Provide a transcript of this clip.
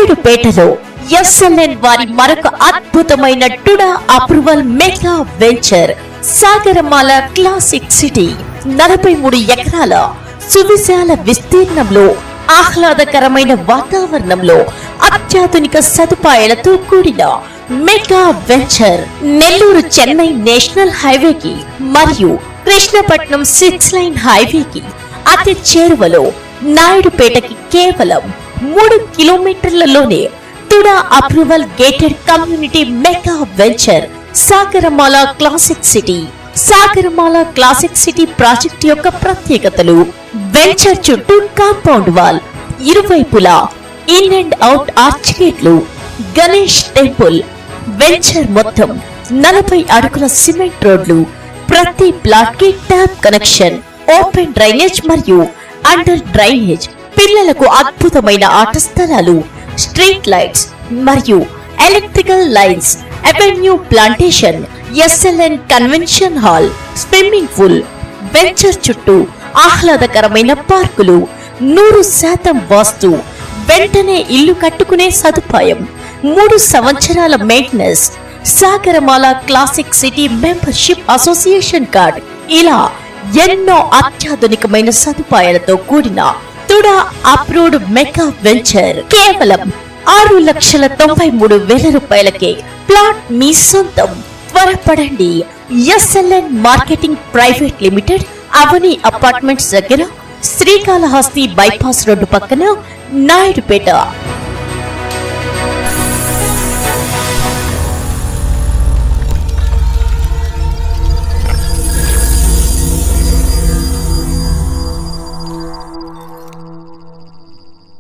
నాయుడుపేటలో SLN వారి మరొక అద్భుతమైన TUDA approval mega venture Sagaramala classic city 43 ఎకరాల సువిశాల విస్తీర్ణంలో ఆహ్లాదకరమైన వాతావరణంలో అత్యాధునిక సదుపాయాలతో కూడిన mega venture Nellore Chennai national హైవేకి మరియు కృష్ణపట్నం 6 లైన్ హైవేకి అతి చేరువలో నాయుడుపేటకి కేవలం 3 కిలోమీటర్లలోనే TUDA approval gated community mega venture Sagaramala classic city. Sagaramala classic city project యొక్క ప్రత్యేకతలు: వెంచర్ చుట్టూ కాంపౌండ్ వాల్, ఇరువైపులా ఇన్ అండ్ అవుట్ ఆర్చ్ గేట్లు, గణేష్ టెంపుల్, వెంచర్ మొత్తం 40 అడుగుల సిమెంట్ రోడ్లు, ప్రతి ప్లాట్ కి ట్యాప్ కనెక్షన్, ఓపెన్ డ్రైనేజ్ మరియు అండర్ డ్రైనేజ్, పిల్లలకు అద్భుతమైన ఆట స్థలాలు, స్ట్రీట్ లైట్స్ మరియు electrical lines, avenue plantation, SLN convention hall, swimming pool, venture చుట్టూ ఆహ్లాదకరమైన పార్కులు, 100% వాస్తు, వెంటనే ఇల్లు కట్టుకునే సదుపాయం, 3 సంవత్సరాల maintenance, Sagarmala classic city membership association card, ఇలా ఎన్నో అత్యాధునికమైన సదుపాయాలతో కూడిన టుడా అప్రూవ్డ్ మెగా వెంచర్ కేవలం 6,93,000 రూపాయలకే ప్లాట్ మీ సొంతం. త్వరపడండి. ఎస్ఎల్ఎన్ మార్కెటింగ్ ప్రైవేట్ లిమిటెడ్, అవని అపార్ట్మెంట్స్ దగ్గర, శ్రీకాళహస్తి బైపాస్ రోడ్డు పక్కన, నాయుడుపేట.